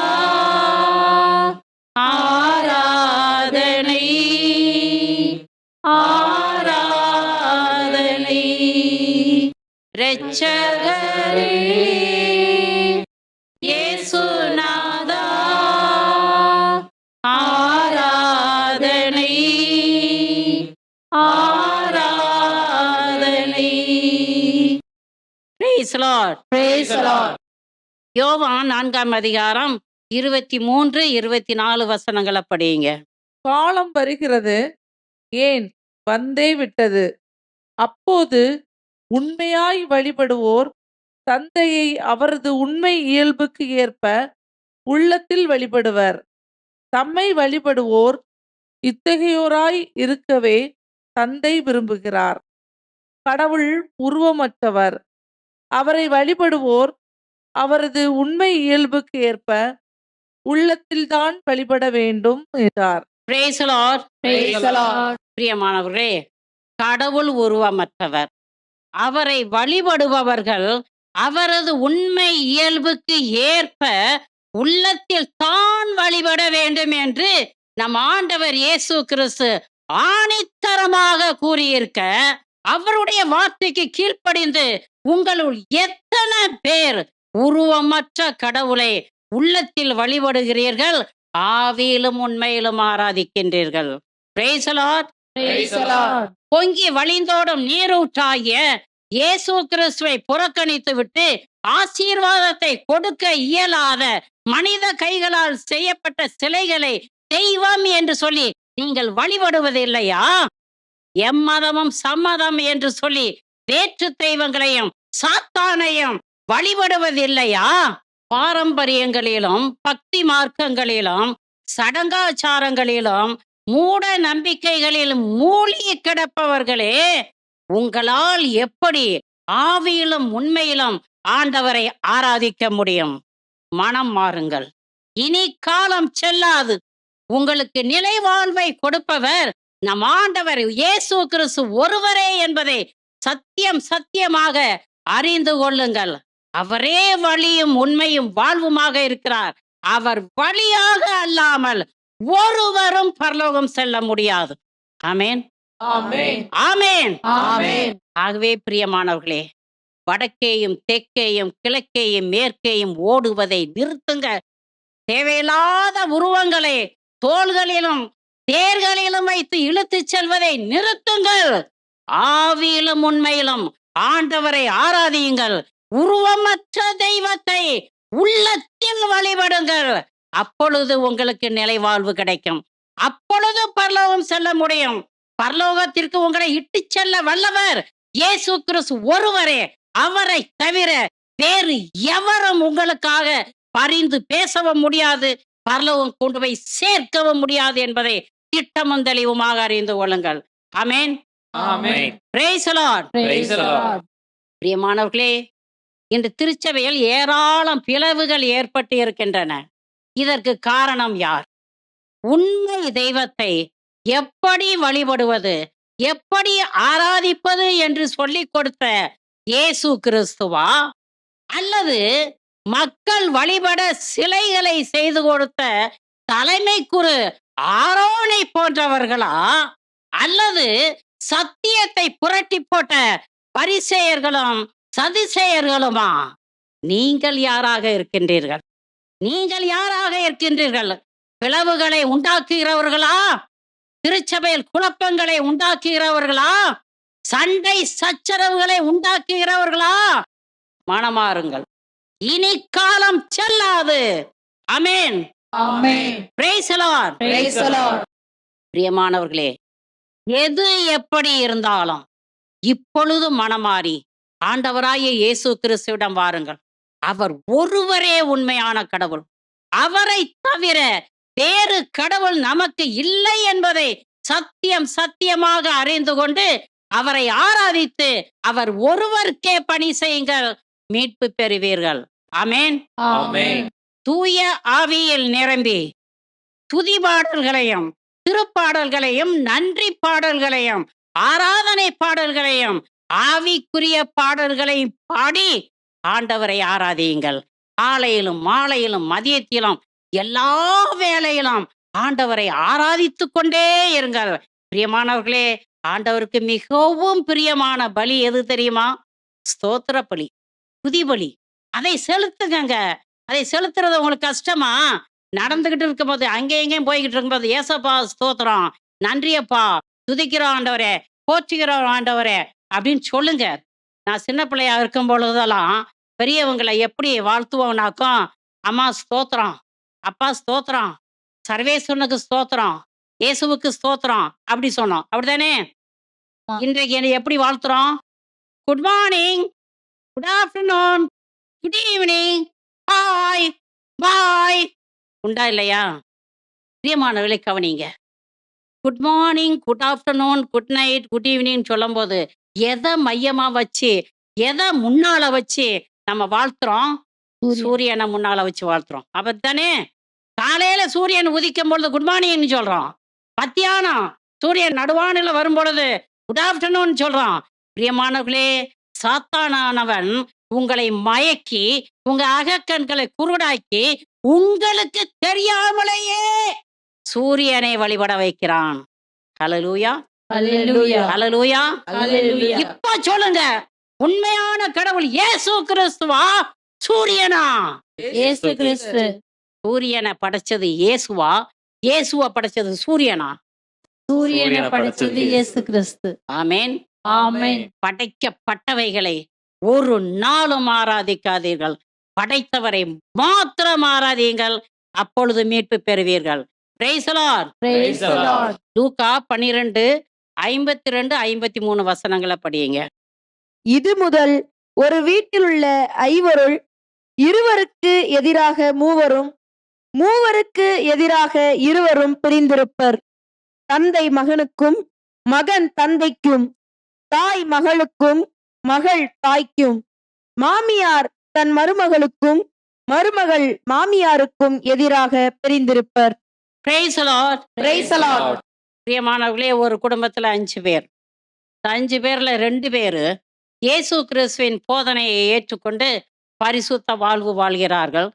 இரட்சகரே இயேசுநாதா ஆராதனை ஆராதனை. Praise the Lord. Praise the Lord. யோவான் 4ஆம் அதிகாரம் 23, 24 வசனங்களை படியுங்க. காலம் வருகிறது, ஏன் வந்தே விட்டது. அப்போது உண்மையாய் வழிபடுவோர் தந்தையை அவரது உண்மை இயல்புக்கு ஏற்ப உள்ளத்தில் வழிபடுவர். தம்மை வழிபடுவோர் இத்தகையோராய் இருக்கவே தந்தை விரும்புகிறார். கடவுள் உருவமற்றவர். அவரை வழிபடுவோர் அவரது உண்மை இயல்புக்கு ஏற்ப உள்ளத்தில்தான் வழிபட வேண்டும் என்றார். Praise the Lord. Praise the Lord. பிரியமானவர்களே, கடவுள் உருவமற்றவர். அவரை வழிபடுபவர்கள் அவரது உண்மை இயல்புக்கு ஏற்ப உள்ளத்தில் தான் வழிபட வேண்டும் என்று நம் ஆண்டவர் இயேசு கிறிஸ்து ஆணித்தரமாக கூறியிருக்க, அவருடைய வார்த்தைக்கு கீழ்ப்படிந்து உங்களுள் எத்தனை பேர் உருவமற்ற கடவுளை உள்ளத்தில் வழிபடுகிறீர்கள், ஆவியிலும் உண்மையிலும் ஆராதிக்கின்றீர்கள். Praise the Lord. Praise the Lord. பொங்கி வழிந்தோடும் நீரூற்றாகிய இயேசு கிறிஸ்துவை புறக்கணித்து விட்டு ஆசீர்வாதத்தை கொடுக்க இயலாத மனித கைகளால் செய்யப்பட்ட சிலைகளை தெய்வம் என்று சொல்லி நீங்கள் வழிபடுவதில்லையா? எம்மதமும் சம்மதம் என்று சொல்லி வேற்று தெய்வங்களையும் சாத்தானையும் வழிபடுவதில்லையா? பாரம்பரியங்களிலும் பக்தி மார்க்கங்களிலும் சடங்காச்சாரங்களிலும் மூட நம்பிக்கைகளிலும் மூழ்கி கிடப்பவர்களே, உங்களால் எப்படி ஆவியிலும் உண்மையிலும் ஆண்டவரை ஆராதிக்க முடியும்? மனம் மாறுங்கள், இனி காலம் செல்லாது. உங்களுக்கு நிலை வாழ்வை கொடுப்பவர் நம் ஆண்டவர் இயேசு கிறிஸ்து ஒருவரே என்பதை சத்தியம் சத்தியமாக அறிந்து கொள்ளுங்கள். அவரே வழியும் உண்மையும் வாழ்வுமாக இருக்கிறார். அவர் வழியாக அல்லாமல் ஒருவரும் பரலோகம் செல்ல முடியாது. ஆமென், Amen. ஆமென், Amen. ஆகவே பிரியமானவர்களே, வடக்கேயும் தெற்கேயும் கிழக்கேயும் மேற்கேயும் ஓடுவதை நிறுத்துங்க. தேவையில்லாத உருவங்களை தோள்களிலும் தேர்களிலும் வைத்து இழுத்துச் செல்வதை நிறுத்துங்கள். ஆவியிலும் உண்மையிலும் ஆண்டவரை ஆராதியுங்கள். உருவமற்ற தெய்வத்தை உள்ளத்தில் வழிபடுங்கள். அப்பொழுது உங்களுக்கு நிலைவாழ்வு கிடைக்கும். அப்பொழுது பரலோகம் செல்ல முடியும். பரலோகத்திற்கு உங்களை இட்டு செல்ல வல்லவர் இயேசு கிறிஸ்து ஒருவரே. அவரை தவிர வேறு எவரும் உங்களுக்காக பரிந்து பேசவும் முடியாது, பரலோகம் கொண்டு போய் சேர்க்கவும் முடியாது என்பதை திட்டமும் தெளிவுமாக அறிந்து கொள்ளுங்கள். ஆமென், ஆமென். Praise the Lord. Praise the Lord. பிரியமானவர்களே, இன்று திருச்சபையில் ஏராளம் பிளவுகள் ஏற்பட்டு இருக்கின்றன. இதற்கு காரணம் யார்? உண்மை தெய்வத்தை எப்படி வழிபடுவது, எப்படி ஆராதிப்பது என்று சொல்லிக் கொடுத்த இயேசு கிறிஸ்துவா, அல்லது மக்கள் வழிபட சிலைகளை செய்து கொடுத்த தலைமை குரு ஆரோனை போன்றவர்களா, அல்லது சத்தியத்தை புரட்டி போட்ட பரிசேயர்களும் சதிசேயர்களுமா? நீங்கள் யாராக இருக்கின்றீர்கள்? நீங்கள் யாராக இருக்கின்றீர்கள்? பிளவுகளை உண்டாக்குகிறவர்களா? திருச்சபையில் குழப்பங்களை உண்டாக்குகிறவர்களா? சண்டை சச்சரவுகளை உண்டாக்குகிறவர்களா? மனமாறுங்கள், இனி காலம் செல்லாது. ஆமென், Amen. Praise the Lord. Praise the Lord. பிரியமானவர்களே, எது எப்படி இருந்தாலும் இப்பொழுது மனமாறி ஆண்டவராகிய இயேசு கிறிஸ்துவிடம் வாருங்கள். அவர் ஒருவரே உண்மையான கடவுள். அவரை தவிர வேறு கடவுள் நமக்கு இல்லை என்பதை சத்தியம் சத்தியமாக அறிந்து கொண்டு அவரை ஆராதித்து அவர் ஒருவருக்கே பணி செய்யுங்கள், மீட்பு பெறுவீர்கள். ஆமென், ஆமென். தூய ஆவியில் நிரம்பி துதி பாடல்களையும் திருப்பாடல்களையும் நன்றி பாடல்களையும் ஆராதனை பாடல்களையும் ஆவிக்குரிய பாடல்களையும் பாடி ஆண்டவரை ஆராதியுங்கள். காலையிலும் மாலையிலும் மதியத்திலும் எல்லா வேளையிலும் ஆண்டவரை ஆராதித்து கொண்டே இருங்கள். பிரியமானவர்களே, ஆண்டவருக்கு மிகவும் பிரியமான பலி எது தெரியுமா? ஸ்தோத்திர பலி, துதி பலி. அதை செலுத்துங்கங்க. அதை செலுத்துறது உங்களுக்கு கஷ்டமா? நடந்துகிட்டு இருக்கும்போது, அங்கேயும் இங்கேயும் போய்கிட்டு இருக்கும்போது, ஏசப்பா ஸ்தோத்திரம், நன்றியப்பா, துதிக்கிறோம் ஆண்டவரே, போற்றுகிறோம் ஆண்டவரே அப்படின்னு சொல்லுங்க. நான் சின்ன பிள்ளையா இருக்கும் பொழுதெல்லாம் பெரியவங்களை எப்படி வாழ்த்துவோம்னாக்கும், அம்மா ஸ்தோத்திரம், அப்பா ஸ்தோத்திரம், சர்வேஸ்வரனுக்கு ஸ்தோத்திரம், இயேசுவுக்கு ஸ்தோத்திரம் அப்படி சொன்னோம். அப்படிதானே? ஆமா. இன்றைக்கு என்னை எப்படி வாழ்த்துறோம்? Good morning, good afternoon, good evening, hi, bye. உண்டா இல்லையா? பிரியமானவர்களை கவனிங்க. Good morning, good afternoon, good night, good evening சொல்லும்போது, எதை மையமா வச்சு, எதை முன்னால வச்சு நம்ம வாழ்த்துறோம்? சூரியனை முன்னால வச்சு வாழ்த்துறோம். அப்படித்தானே? காலையில சூரியன் உதிக்கும் பொழுது குட் மார்னிங்னு சொல்றோம். மத்தியானம் சூரியன் நடுவானில வரும் பொழுது குட் ஆஃப்டர்நூன் சொல்றோம். பிரியமானவர்களே, சாத்தானானவன் உங்களை மயக்கி, உங்க அகக்கண்களை குருடாக்கி, உங்களுக்கு தெரியாமலேயே சூரியனை வழிபட வைக்கிறான். ஹல்லேலூயா, அல்லேலூயா, ஹல்லேலூயா. அல்லேலூயா. இப்ப சொல்லுங்க, உண்மையான கடவுள் இயேசு கிறிஸ்துவா, சூரியனா? இயேசு கிறிஸ்து. சூரியனை படைச்சது இயேசுவா, இயேசுவ படைச்சது சூரியனா? சூரியனை படைச்சது இயேசு கிறிஸ்து. ஆமென். ஆமென். படைக்கப்பட்டவைகளை ஒரு நாளும் ஆராதிக்காதீர்கள், படைத்தவரை மாத்திரம் ஆராதியுங்கள், அப்பொழுது மீட்பு பெறுவீர்கள். Praise the Lord. Praise the Lord. லூக்கா 12:52-53 வசனங்களை படியுங்க. இது முதல் ஒரு வீட்டிலுள்ள ஐவருள் இருவருக்கு எதிராக மூவரும், மூவருக்கு எதிராக இருவரும் பிரிந்திருப்பர். தந்தை மகனுக்கும், மகன் தந்தைக்கும், தாய் மகளுக்கும், மகள் தாய்க்கும், மாமியார் தன் மருமகளுக்கும், மருமகள் மாமியாருக்கும் எதிராக பிரிந்திருப்பர். Praise the Lord. Praise the Lord. பிரியமானவர்களே, ஒரு குடும்பத்துல 5 பேர். 5 பேர்ல 2 பேரு இயேசு கிறிஸ்துவின் போதனையை ஏற்றுக்கொண்டு பரிசுத்த வாழ்வு வாழ்கிறார்கள்.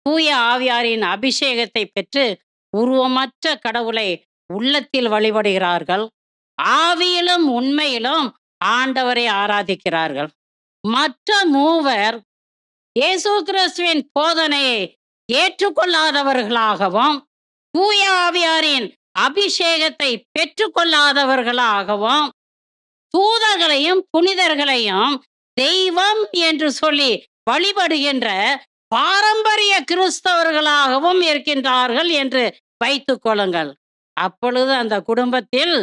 தூய ஆவியாரின் அபிஷேகத்தை பெற்று உருவமற்ற கடவுளை உள்ளத்தில் வழிபடுகிறார்கள். ஆவியிலும் உண்மையிலும் ஆண்டவரை ஆராதிக்கிறார்கள். மற்ற 3 இயேசு கிறிஸ்துவின் போதனையை ஏற்றுக்கொள்ளாதவர்களாகவும், தூய ஆவியாரின் அபிஷேகத்தை பெற்றுக்கொள்ளாதவர்களாகவும், தூதர்களையும் புனிதர்களையும் தெய்வம் என்று சொல்லி வழிபடுகின்ற பாரம்பரிய கிறிஸ்தவர்களாகவும் இருக்கின்றார்கள் என்று வைத்துக் கொள்ளுங்கள். அப்பொழுது அந்த குடும்பத்தில்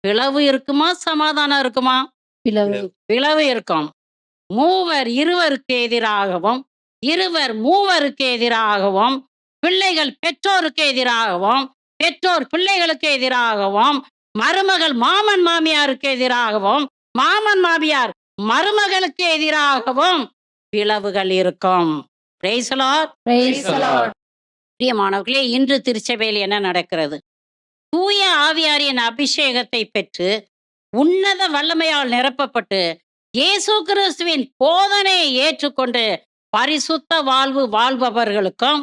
பிளவு இருக்குமா, சமாதானம் இருக்குமா? பிளவு. பிளவு இருக்கும். 3 இருவருக்கு எதிராகவும், இருவர் 3க்கு எதிராகவும், பிள்ளைகள் பெற்றோருக்கு எதிராகவும், பெற்றோர் பிள்ளைகளுக்கு எதிராகவும், மருமகள் மாமன் மாமியாருக்கு எதிராகவும், மாமன் மாமியார் மருமகளுக்கு எதிராகவும் பிளவுகள் இருக்கும். Praise the Lord. Praise the Lord. பிரியமானவர்களே, இன்று திருச்சபையில் என்ன நடக்கிறது? தூய ஆவியாரின் அபிஷேகத்தை பெற்று உன்னத வல்லமையால் நிரப்பப்பட்டு இயேசு கிறிஸ்துவின் போதனையை ஏற்றுக்கொண்டு பரிசுத்த வாழ்வு வாழ்பவர்களுக்கும்,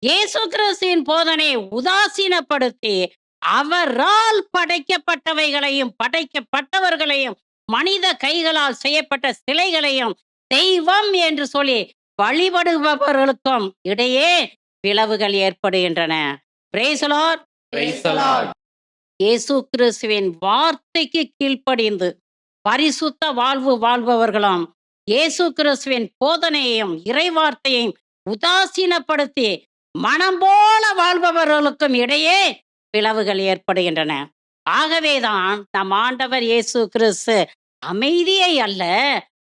இயேசு கிறிஸ்துவின் போதனையை உதாசீனப்படுத்தி அவரால் படைக்கப்பட்டவைகளையும் படைக்கப்பட்டவர்களையும் மனித கைகளால் செய்யப்பட்ட சிலைகளையும் தெய்வம் என்று சொல்லி வழிபடுபவர்களுக்கும் இடையே பிளவுகள் ஏற்படுகின்றன. Praise the Lord. Praise the Lord. இயேசு கிறிஸ்துவின் வார்த்தைக்கு கீழ்ப்படிந்து பரிசுத்த வாழ்வு வாழ்பவர்களும், இயேசு கிறிஸ்துவின் போதனையையும் இறைவார்த்தையையும் உதாசீனப்படுத்தி மனம் போல வாழ்பவர்களுக்கும் இடையே பிளவுகள் ஏற்படுகின்றன. ஆகவேதான் நம் ஆண்டவர் இயேசு கிறிஸ்து அமைதியை அல்ல,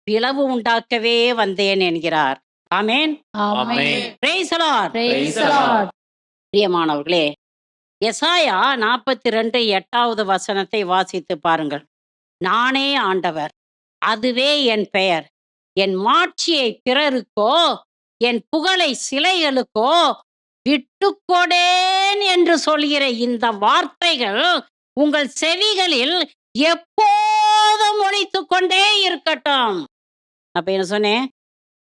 பிளவு உண்டாக்கவே வந்தேன் என்கிறார். ஆமென். ஆமென். Praise the Lord. Praise the Lord. பிரியமானவர்களே, எசாயா 42:8 வசனத்தை வாசித்து பாருங்கள். நானே ஆண்டவர், அதுவே என் பெயர், என் மாட்சியை பிறருக்கோ, என் புகழை சிலைகளுக்கோ விட்டுக்கொடேன் என்று சொல்கிற இந்த வார்த்தைகள் உங்கள் செவிகளில் எப்போதும் ஒலித்துக் கொண்டே இருக்கட்டும். அப்ப என்ன சொன்னேன்?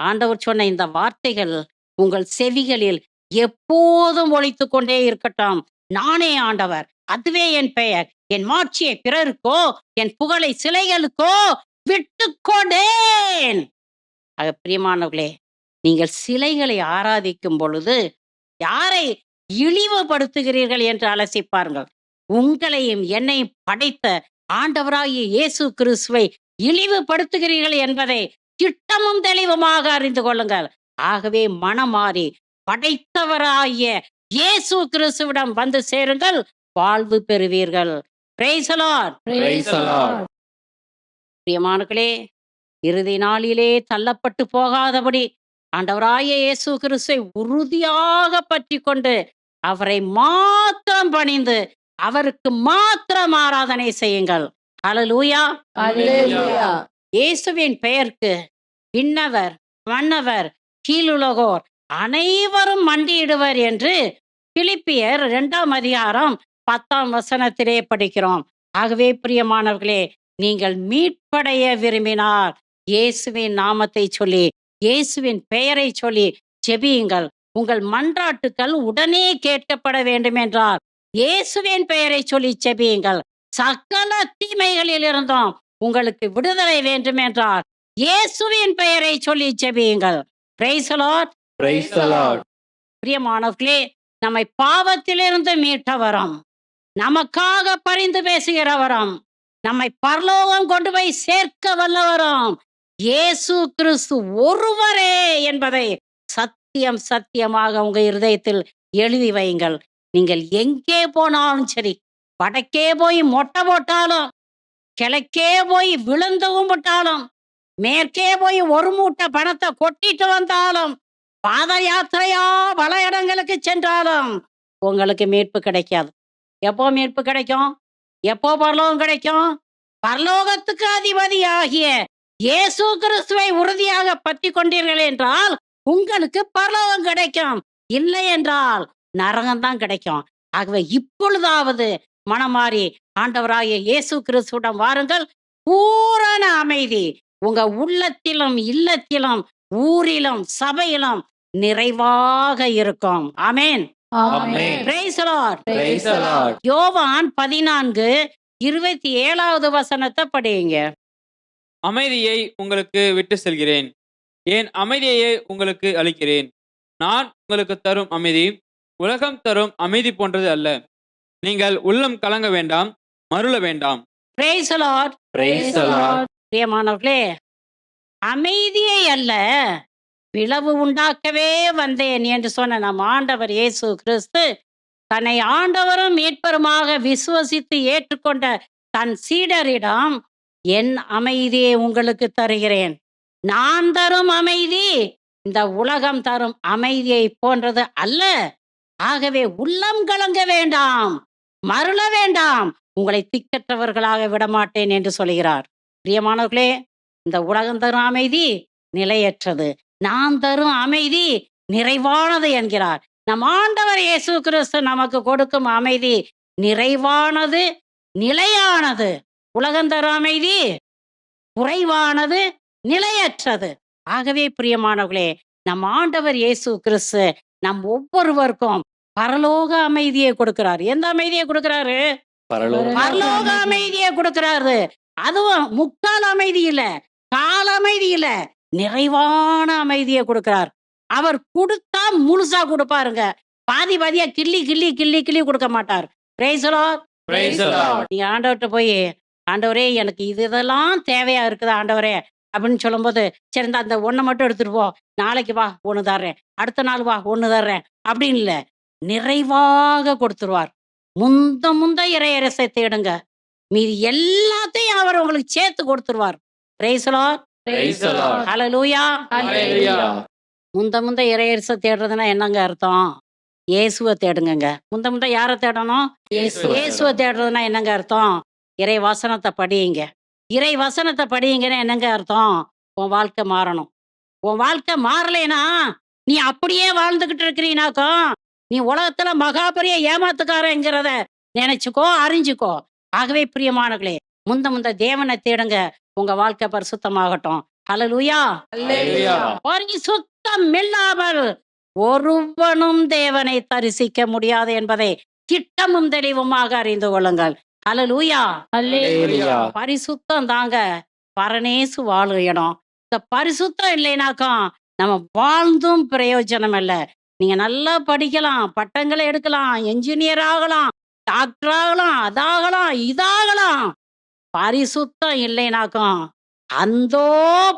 ஆண்டவர் சொன்ன இந்த வார்த்தைகள் உங்கள் செவிகளில் எப்போதும் ஒலித்துக் கொண்டே இருக்கட்டும். நானே ஆண்டவர், அதுவே என் பெயர், என் மாட்சியை பிறருக்கோ, என் புகழை சிலைகளுக்கோ விட்டுக்கொண்டேன். பிரியமானவர்களே, நீங்கள் சிலைகளை ஆராதிக்கும் பொழுது யாரை இழிவுபடுத்துகிறீர்கள் என்று அலசி பாருங்கள். உங்களையும் என்னையும் படைத்த ஆண்டவராகிய இயேசு கிறிஸ்துவை இழிவுபடுத்துகிறீர்கள் என்பதை திட்டமும் தெளிவுமாக அறிந்து கொள்ளுங்கள். ஆகவே மனமாறி படைத்தவராகிய இயேசு கிறிஸ்துவிடம் வந்து சேருங்கள், வாழ்வு பெறுவீர்கள். Praise the Lord. Praise the Lord. பிரியமானவர்களே, இறுதி நாளிலே தள்ளப்பட்டு போகாதபடி ஆண்டவராகிய இயேசு கிறிஸ்துவை உறுதியாக பற்றி கொண்டு அவரை மாத்திரம் பணிந்து அவருக்கு மாத்திரம் ஆராதனை செய்யுங்கள். ஹல்லேலூயா. அல்லேலூயா. இயேசுவின் பெயருக்கு விண்ணவர் மன்னவர் கீழுலகோர் அனைவரும் மண்டியிடுவர் என்று பிலிப்பியர் 2ஆம் அதிகாரம் 10ஆம் வசனத்திலே படிக்கிறோம். ஆகவே பிரியமானவர்களே, நீங்கள் மீட்படைய விரும்பினார் இயேசுவின் நாமத்தை சொல்லி இயேசுவின் பெயரை சொல்லி ஜெபியுங்கள். உங்கள் மன்றாட்டுக்கள் உடனே கேட்கப்பட வேண்டும் என்றால் இயேசுவின் பெயரை சொல்லி ஜெபியுங்கள். சகல தீமைகளில் இருந்தும் உங்களுக்கு விடுதலை வேண்டும் என்றால் இயேசுவின் பெயரை சொல்லி ஜெபியுங்கள். Praise the Lord. Praise the Lord. பிரியமானவர்களே, நம்மை பாவத்திலிருந்து மீட்டவரும் நமக்காக பரிந்து பேசுகிறவரும் நம்மை பரலோகம் கொண்டு போய் சேர்க்க வல்லவரும் இயேசு கிறிஸ்து ஒருவரே என்பதை சத்தியம் சத்தியமாக உங்க இருதயத்தில் எழுதி வையுங்கள். நீங்கள் எங்கே போனாலும் சரி, வடக்கே போய் மொட்டை போட்டாலும், கிழக்கே போய் விழுந்து கும்பிட்டாலும், மேற்கே போய் ஒரு மூட்டை பணத்தை கொட்டிட்டு வந்தாலும், பாத யாத்திரையா பல இடங்களுக்கு சென்றாலும் உங்களுக்கு மீட்பு கிடைக்காது. எப்போ மீட்பு கிடைக்கும்? எப்போ பரலோகம் கிடைக்கும்? பரலோகத்துக்கு அதிபதியாகிய இயேசு கிறிஸ்துவை உறுதியாக பற்றி கொண்டீர்கள் என்றால் உங்களுக்கு பரலோகம் கிடைக்கும். இல்லை என்றால் நரகம்தான் கிடைக்கும். ஆகவே இப்பொழுதாவது மனமாறி ஆண்டவராகிய இயேசு கிறிஸ்துவிடம் வாருங்கள். பூரண அமைதி உங்க உள்ளத்திலும் இல்லத்திலும் ஊரிலும் சபையிலும் நிறைவாக இருக்கும். ஆமென். ஆமென். Praise the Lord. Praise the Lord. யோவான் 14:27 வசனத்தை படியுங்க. அமைதியை உங்களுக்கு விட்டு செல்கிறேன், என் அமைதியை உங்களுக்கு அளிக்கிறேன். நான் உங்களுக்கு தரும் அமைதி உலகம் தரும் அமைதி போன்றது அல்ல. நீங்கள் உள்ளம் கலங்க வேண்டாம், மருள வேண்டாம். Praise the Lord. Praise the Lord. பிரியமானவர்களே, அமைதியை அல்ல பிளவு உண்டாக்கவே வந்தேன் என்று சொன்ன நம் ஆண்டவர் இயேசு கிறிஸ்து தன்னை ஆண்டவரும் மீட்பருமாக விசுவசித்து ஏற்றுக்கொண்ட தன் சீடரிடம் என் அமைதியை உங்களுக்கு தருகிறேன், நான் தரும் அமைதி இந்த உலகம் தரும் அமைதியை போன்றது அல்ல. ஆகவே உள்ளம் கலங்க வேண்டாம், மருள வேண்டாம், உங்களை திக்கற்றவர்களாக விடமாட்டேன் என்று சொல்கிறார். பிரியமானவர்களே, இந்த உலகம் தரும் அமைதி நிலையற்றது, நான் தரும் அமைதி நிறைவானது என்கிறார். நம் ஆண்டவர் இயேசு கிறிஸ்து நமக்கு கொடுக்கும் அமைதி நிறைவானது, நிலையானது. உலகம் தரும் அமைதி குறைவானது, நிலையற்றது. ஆகவே பிரியமானவர்களே, நம் ஆண்டவர் இயேசு கிறிஸ்து நம் ஒவ்வொருவருக்கும் பரலோக அமைதியை கொடுக்கிறார். எந்த அமைதியை கொடுக்கிறாரு? பரலோக அமைதியை கொடுக்கிறாரு. அதுவும் முக்கால் அமைதி இல்ல, கால் அமைதி இல்ல, நிறைவான அமைதியை கொடுக்கிறார். அவர் கொடுத்தா முழுசா கொடுப்பாருங்க, பாதி பாதியா கிள்ளி கிள்ளி கிள்ளி கிள்ளி கொடுக்க மாட்டார். Praise the Lord. Praise the Lord. நீ ஆண்டவர்கிட்ட போய் ஆண்டவரே எனக்கு இதெல்லாம் தேவையா இருக்குது ஆண்டவரே அப்படின்னு சொல்லும்போது, சரி இந்த அந்த ஒன்றை மட்டும் எடுத்துட்டு போ, நாளைக்கு வா ஒன்று தர்றேன், அடுத்த நாள் வா ஒன்று தர்றேன் அப்படின்னு இல்லை, நிறைவாக கொடுத்துருவார். முந்த முந்த இறையரசை தேடுங்க, மீதி எல்லாத்தையும் அவர் உங்களுக்கு சேர்த்து கொடுத்துருவார். Praise the Lord. Praise the Lord. Hallelujah. Hallelujah. முந்த முந்த இறையரசை தேடுறதுன்னா என்னங்க அர்த்தம்? இயேசுவை தேடுங்கங்க. முந்த முந்த யாரை தேடணும்? இயேசுவை தேடுறதுன்னா என்னங்க அர்த்தம்? இறை வசனத்தை படியுங்க. இறை வசனத்தை படியுங்கன்னா என்னங்க அர்த்தம்? உன் வாழ்க்கை மாறணும். உன் வாழ்க்கை மாறலைன்னா நீ அப்படியே வாழ்ந்துகிட்டு இருக்கிறீனாக்கோ நீ உலகத்துல மகாபெரிய ஏமாத்துக்காரங்கிறத நினைச்சுக்கோ, அறிஞ்சுக்கோ. ஆகவே பிரியமானங்களே, முந்த முந்த தேவனை தேடுங்க, உங்க வாழ்க்கை பரிசுத்தமாகட்டும். ஹல்லேலூயா. Hallelujah. பரிசுத்தம் இல்லாமல் ஒருவனும் தேவனை தரிசிக்க முடியாது என்பதை திட்டமும் தெளிவுமாக அறிந்து கொள்ளுங்கள். ஹல்லேலூயா. அல்லேலூயா. Hallelujah. பரிசுத்தம் தாங்க பரநேசு வாழும் இடம். இந்த பரிசுத்தம் இல்லைனாக்கா நம்ம வாழ்ந்தும் பிரயோஜனம் இல்லை. நீங்க நல்லா படிக்கலாம், பட்டங்களை எடுக்கலாம், என்ஜினியர் ஆகலாம், டாக்டர் ஆகலாம், அதாகலாம், இதாகலாம். பரிசுத்தம் இல்லைனாக்கா அந்தோ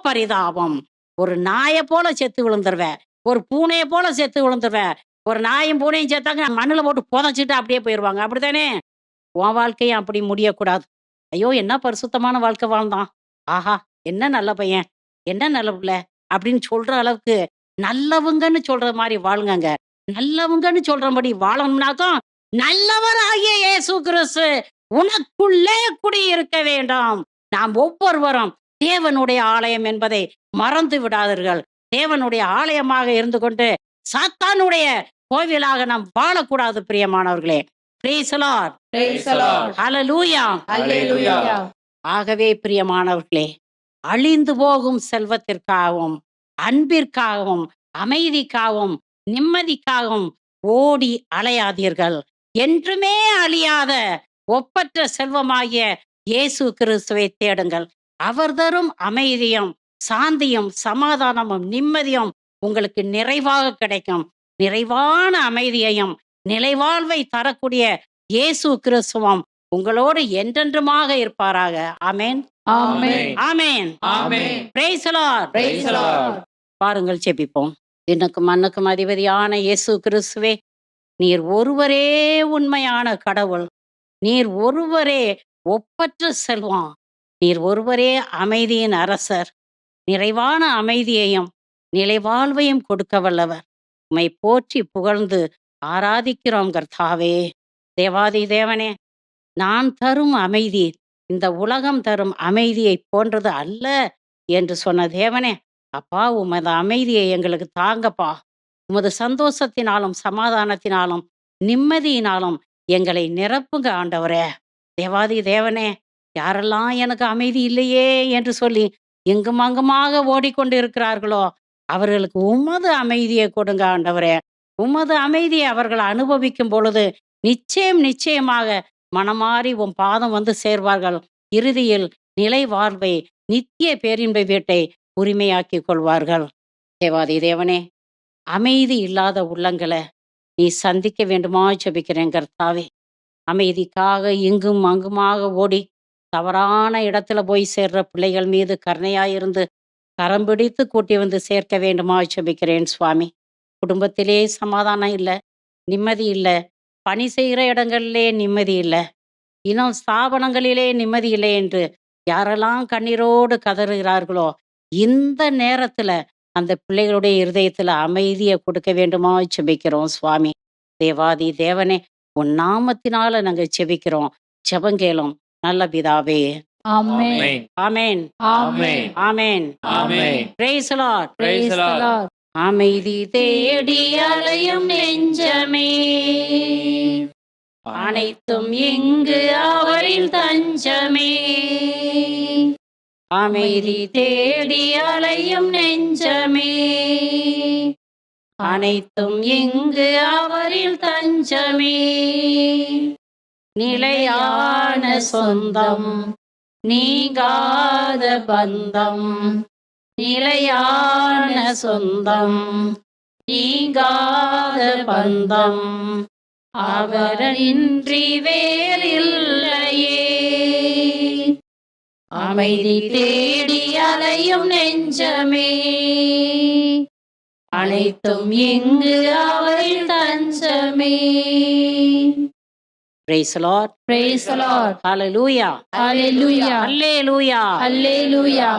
பரிதாபம். ஒரு நாயை போல செத்து விழுந்துருவேன், ஒரு பூனையை போல செத்து விழுந்துருவேன். ஒரு நாயும் பூனையும் செத்தாங்க மண்ணில் போட்டு புதைச்சிட்டு அப்படியே போயிடுவாங்க. அப்படித்தானே? உன் வாழ்க்கையும் அப்படி முடியக்கூடாது. ஐயோ என்ன பரிசுத்தமான வாழ்க்கை வாழ்ந்தான், ஆஹா என்ன நல்ல பையன், என்ன நல்ல பிள்ளை அப்படின்னு சொல்ற அளவுக்கு நல்லவங்கன்னு சொல்ற மாதிரி வாழுங்க. நல்லவங்கன்னு சொல்றபடி வாழணும்னாக்கா நல்லவர் ஆகிய இயேசு கிறிஸ்து உனக்குள்ளே குடியிருக்க வேண்டும். நாம் ஒவ்வொருவரும் தேவனுடைய ஆலயம் என்பதை மறந்து விடாதீர்கள். தேவனுடைய ஆலயமாக இருந்து கொண்டு சாத்தானுடைய கோவிலாக நாம் வாழக்கூடாது பிரியமானவர்களே. Praise the Lord. Praise the Lord. Hallelujah. Hallelujah. ஆகவே பிரியமானவர்களே, அழிந்து போகும் செல்வத்திற்காகவும் அன்பிற்காகவும் அமைதிக்காகவும் நிம்மதிக்காகவும் ஓடி அலையாதீர்கள். என்றுமே அழியாத ஒப்பற்ற செல்வமாகிய இயேசு கிறிஸ்துவை தேடுங்கள். அவர் தரும் அமைதியும் சாந்தியும் சமாதானமும் நிம்மதியும் உங்களுக்கு நிறைவாக கிடைக்கும். நிறைவான அமைதியையும் நிலைவாழ்வை தரக்கூடிய இயேசு கிறிஸ்துவும் உங்களோடு என்றென்றுமாக இருப்பாராக. ஆமென். Amen. Amen. Amen. Praise the Lord. Praise the Lord. பாருங்கள், ஜெபிப்போம். விண்ணுக்கும் மண்ணுக்கும் அதிபதியான இயேசு கிறிஸ்துவே, நீர் ஒருவரே உண்மையான கடவுள். நீர் ஒருவரே ஒப்பற்ற செல்வம். நீர் ஒருவரே அமைதியின் அரசர். நிறைவான அமைதியையும் நிலைவாழ்வையும் கொடுக்க வல்லவர். உம்மை போற்றி புகழ்ந்து ஆராதிக்கிறோம் கர்த்தாவே. தேவாதி தேவனே, நான் தரும் அமைதி இந்த உலகம் தரும் அமைதியை போன்றது அல்ல என்று சொன்ன தேவனே, அப்பா உமது அமைதியை எங்களுக்கு தாங்கப்பா. உமது சந்தோஷத்தினாலும் சமாதானத்தினாலும் நிம்மதியினாலும் எங்களை நிரப்புங்க ஆண்டவரே. தேவாதி தேவனே, யாரெல்லாம் எனக்கு அமைதி இல்லையே என்று சொல்லி எங்கும் அங்குமாக ஓடிக்கொண்டு இருக்கிறார்களோ அவர்களுக்கு உமது அமைதியை கொடுங்க ஆண்டவரே. உமது அமைதியை அவர்கள் அனுபவிக்கும் பொழுது நிச்சயமாக மனமாறி உன் பாதம் வந்து சேர்வார்கள். இறுதியில் நிலை வாழ்வை நித்திய பேரின்ப வீட்டை உரிமையாக்கி கொள்வார்கள். தேவாதி தேவனே, அமைதி இல்லாத உள்ளங்களை நீ சந்திக்க வேண்டுமா ஜெபிக்கிறேன் கர்த்தாவே. அமைதிக்காக இங்கும் அங்குமாக ஓடி தவறான இடத்துல போய் சேர்ற பிள்ளைகள் மீது கருணையாயிருந்து கரம் பிடித்து கூட்டி வந்து சேர்க்க வேண்டுமா ஜெபிக்கிறேன் சுவாமி. குடும்பத்திலே சமாதானம் இல்லை, நிம்மதி இல்லை, பணி செய்கிற இடங்களிலே நிம்மதி இல்லை, இன்னும் ஸ்தாபனங்களிலே நிம்மதி இல்லை என்று யாரெல்லாம் கண்ணீரோடு கதறுகிறார்களோ இந்த நேரத்துல அந்த பிள்ளைகளுடைய இருதயத்துல அமைதியை கொடுக்க வேண்டுமா ஜெபிக்கிறோம் சுவாமி. தேவாதி தேவனே, உன் நாமத்தினால நாங்க ஜெபிக்கிறோம். ஜெபங்கேளும் நல்ல பிதாவே. Amen. Amen. Amen. Amen. Amen. Amen. Praise the Lord. Praise the Lord. அமைதி தேடி அலையும் நெஞ்சமே, அனைத்தும் இங்கு அவரில் தஞ்சமே. அமைதி தேடி அலையும் நெஞ்சமே, அனைத்தும் இங்கு அவரில் தஞ்சமே. நிலையான சொந்தம் நீங்காத பந்தம், நிலையான சொந்தம் நீங்காத பந்தம், அவரின்றி வேறில்லையே. அமைதி தேடி அலையும் நெஞ்சமே, அனைத்தும் இங்கு அவரில் தஞ்சமே. Praise the Lord. Praise the Lord. Hallelujah. Hallelujah. Hallelujah. Hallelujah.